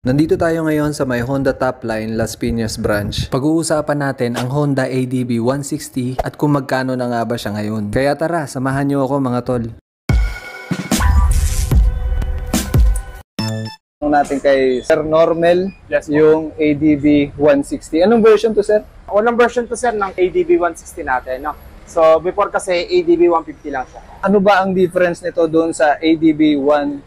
Nandito tayo ngayon sa may Honda Topline Las Piñas branch. Pag-uusapan natin ang Honda ADB 160 at kung magkano na nga ba siya ngayon. Kaya tara, samahan nyo ako mga tol. Natin kay Sir Normel, yes, yung ADB 160. Anong version to, sir? Unang version to, sir, ng ADB 160 natin, no? So, before kasi ADB 150 lang siya. Ano ba ang difference nito doon sa ADB 150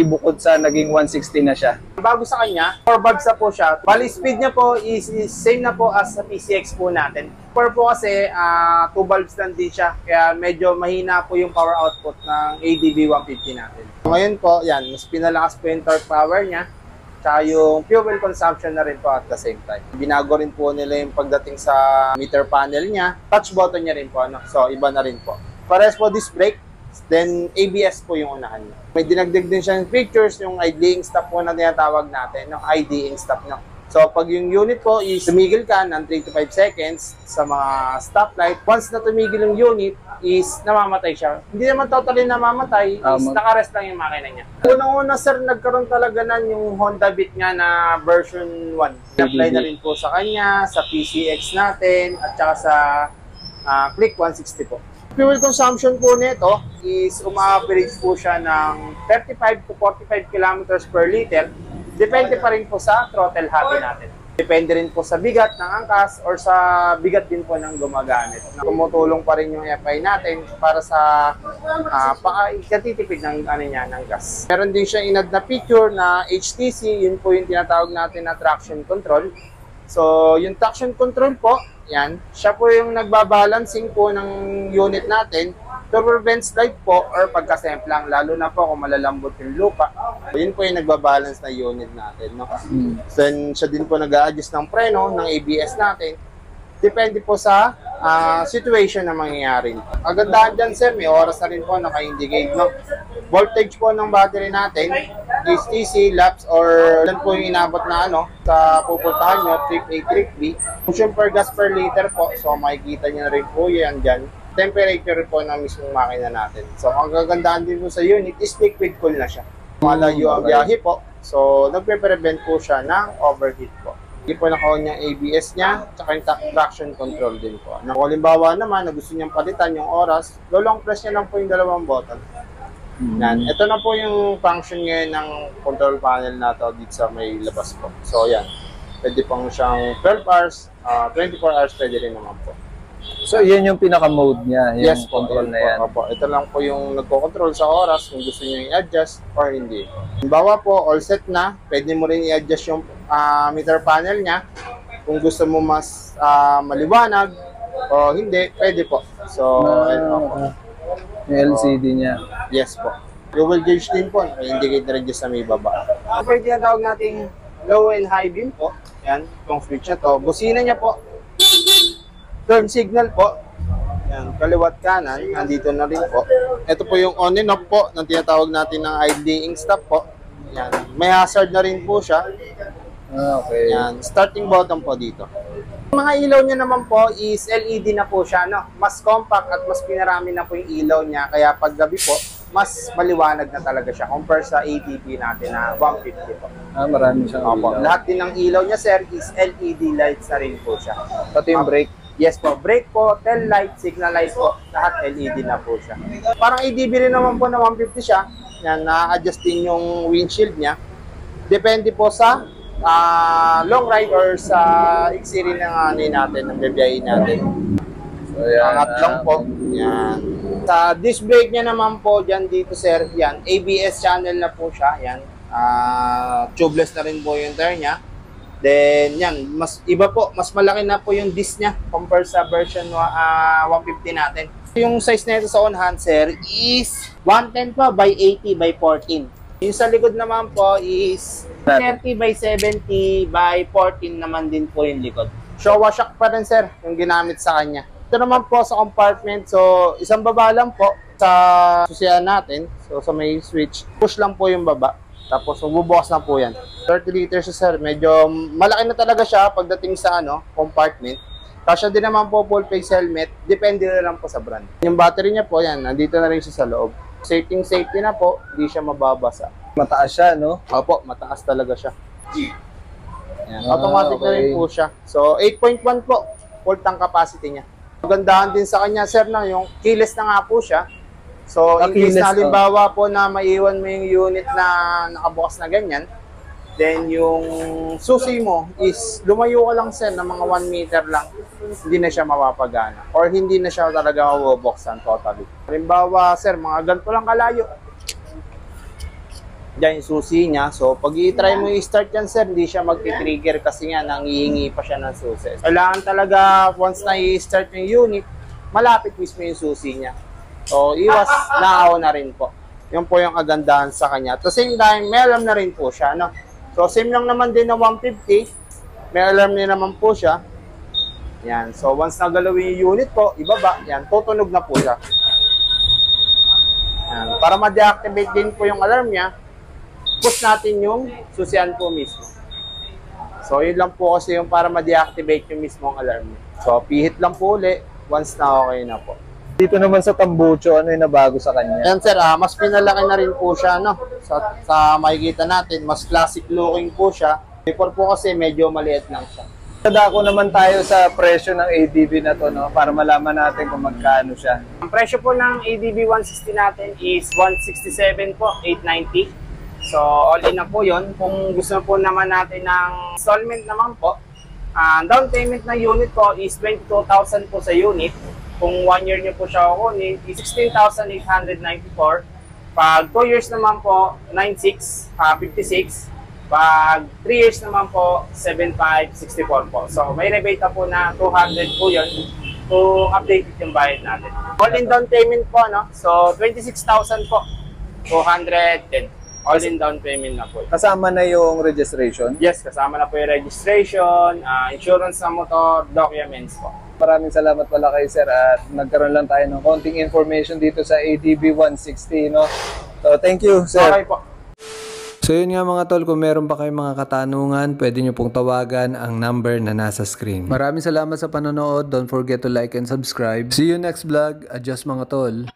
bukod sa naging 160 na siya? Bago sa kanya, 4 valves na po siya. Bali, speed niya po is same na po as sa PCX po natin. Power po kasi, 2 valves lang din siya. Kaya medyo mahina po yung power output ng ADB 150 natin. Ngayon po, yan, mas pinalakas po yung torque power niya. Tsaka yung fuel consumption na rin po at the same time. Binago rin po nila yung pagdating sa meter panel niya. Touch button niya rin po, no? So, iba na rin po. Parehas po disc brake, then ABS po yung unahan niya. May dinagdag din siya yung features, yung idling stop po na tinatawag natin, no? IDing stop, no? So, pag yung unit po is tumigil ka ng 3 to 5 seconds sa mga stoplight, once na tumigil yung unit is namamatay siya. Hindi naman totally namamatay, is nakarest lang yung makina niya. Unang-una, sir, nagkaroon talaga na yung Honda Beat nga na version 1. Apply na rin po sa kanya, sa PCX natin, at saka sa Click 160 po. Fuel consumption po nito is uma-average po siya ng 35 to 45 kilometers per liter. Depende pa rin po sa throttle happy natin. Depende rin po sa bigat ng angkas or sa bigat din po ng gumagamit. Tumutulong pa rin yung FI natin para sa ikatitipid ng, ng gas. Meron din siya inad na feature na HTC, yun po yung tinatawag natin na traction control. So, yung traction control po, yan, siya po yung nagbabalancing po ng unit natin to prevent slide po or pagkasemplang, lalo na po kung malalambot yung lupa. So, yun po yung nagbabalance na unit natin, no? Then, siya din po nag-a-adjust ng preno, ng ABS natin. Depende po sa situation na mangyayari. Agad dyan, sir, may oras na rin po naka-indicate, no? Voltage po ng battery natin is DC, laps, or yan po yung inabot na sa pupuntahan nyo, trip A, trip B. Function per gas per liter po, so makikita nyo na rin po yan dyan. Temperature po ng mismong makina natin. So, ang gagandaan din po sa unit is liquid cool na siya. Malayo ang biyahe po, so nagpe-prevent po siya ng overheat po. Hindi po naka-on yung ABS niya, tsaka yung traction control din po. Kung halimbawa naman na gusto niyang palitan yung oras, long press niya lang po yung dalawang button. Yan. Ito na po yung function ngayon ng control panel na to dito sa may labas po. So, yan. Pwede pong siyang 12 hours, 24 hours pwede rin naman po. So, yan yung pinaka-mode niya, yung yes, control na yan. Opo. Ito lang po yung nagko-control sa oras kung gusto niyo i-adjust or hindi. Halimbawa po, all set na, pwede mo rin i-adjust yung meter panel niya. Kung gusto mo mas maliwanag o hindi, pwede po. So, yung LCD niya. Yes po. Fuel gauge din po, indicate na rin sa may baba. Pwede na tawag nating low and high beam po. Yan, itong switch na to. Busina niya po. Turn signal po. Yan, kaliwat kanan, nandito na rin po. Ito po yung on and off po, ng tinatawag natin ng idling stop po. Yan, may hazard na rin po siya. Okay. Yan, starting button po dito. Yung mga ilaw niya naman po is LED na po siya, no? Mas compact at mas pinarami na po yung ilaw niya. Kaya pag gabi po, mas maliwanag na talaga siya compare sa ADB natin na 150 po. Marami siyang ilaw. Lahat din ng ilaw niya, sir, is LED lights na rin po siya. Pati yung brake. Yes po, brake po, tail light, signal light po, lahat LED na po siya. Parang ADB rin naman po na 150 siya. Yan, na-adjust din yung windshield niya. Depende po sa long ride or sa iksiri ng natin, ng bibiyahin natin. So, yan. Angat lang po. Yan. Sa disc brake niya naman po, dyan dito, sir, yan, ABS channel na po siya. Yan. Tubeless na rin po yung tire niya. Then, yan, mas iba po, mas malaki na po yung disc niya compared sa version 150 natin. Yung size na ito sa on-hand, sir, is 110 po by 80 by 14. Yung sa likod naman po is 30 by 70 by 14 naman din po yung likod. Showa shock pa rin, sir, yung ginamit sa kanya. Ito naman po sa compartment, so isang baba lang po sa susian natin. So, sa may switch, push lang po yung baba. Tapos, magbubukas na po yan. 30 liters siya, sir. Medyo malaki na talaga siya pagdating sa compartment. Kasya din naman po full face helmet. Depende na lang po sa brand. Yung battery niya po, yan. Nandito na rin siya sa loob. Safety na po. Hindi siya mababasa. Mataas siya, no? Opo, mataas talaga siya. Yan, automatic na rin po siya. So, 8.1 po, full tank capacity niya. Magandahan din sa kanya, sir, na yung keyless na nga po siya. So, in case na halimbawa po na maiwan mo yung unit na nakabukas na ganyan, then yung susi mo is lumayo ka lang, sir, ng mga 1 meter lang, hindi na siya mapapagana. Or hindi na siya talaga mabubuksan totally. Halimbawa, sir, mga ganito lang kalayo. Diyan yung susi niya. So, pag i-try mo i-start yan, sir, hindi siya magti-trigger kasi nga nangihingi pa siya ng susi. Kailangan talaga, once na i-start yung unit, malapit mismo yung susi niya. So, iwas naaw na rin po. Yun po yung kagandahan sa kanya. At the same time, may alarm na rin po siya, no? So, same lang naman din na 150. May alarm din naman po siya. Yan. So, once nagalawin yung unit po, ibaba. Yan. Tutunog na po siya. Yan. Para ma-deactivate din po yung alarm niya, push natin yung susian po mismo. So, yun lang po kasi yung para ma-deactivate yung mismong alarm niya. So, pihit lang po uli once na okay na po. Dito naman sa Tambucho, ano yung nabago sa kanya? Yan, sir, mas pinalaki na rin po siya, no? Sa makikita natin, mas classic looking po siya. Before po kasi medyo maliit lang siya. Dadako naman tayo sa presyo ng ADB na to, no? Para malaman natin kung magkano siya. Ang presyo po ng ADB 160 natin is 167 po, 890. So, all in na po yun. Kung gusto po naman natin ng installment naman po, down payment na unit po is 22,000 po sa unit. Kung 1 year nyo po siya kukunin, is 16,894. Pag 2 years naman po, 56. Pag 3 years naman po, 7,564 po. So, may rebate po na 200 po yun to update yung bayad natin. All in down payment po, no? So, 26,000 po. 210. All in down payment na po. Kasama na yung registration? Yes, kasama na po yung registration, insurance sa motor, documents po. Maraming salamat pala kay sir at nagkaroon lang tayo ng konting information dito sa ADB 160, no? So, thank you, sir. Okay po. So yun nga mga tol, kung meron pa kayong mga katanungan, pwede nyo pong tawagan ang number na nasa screen. Maraming salamat sa panonood. Don't forget to like and subscribe. See you next vlog. Adios mga tol.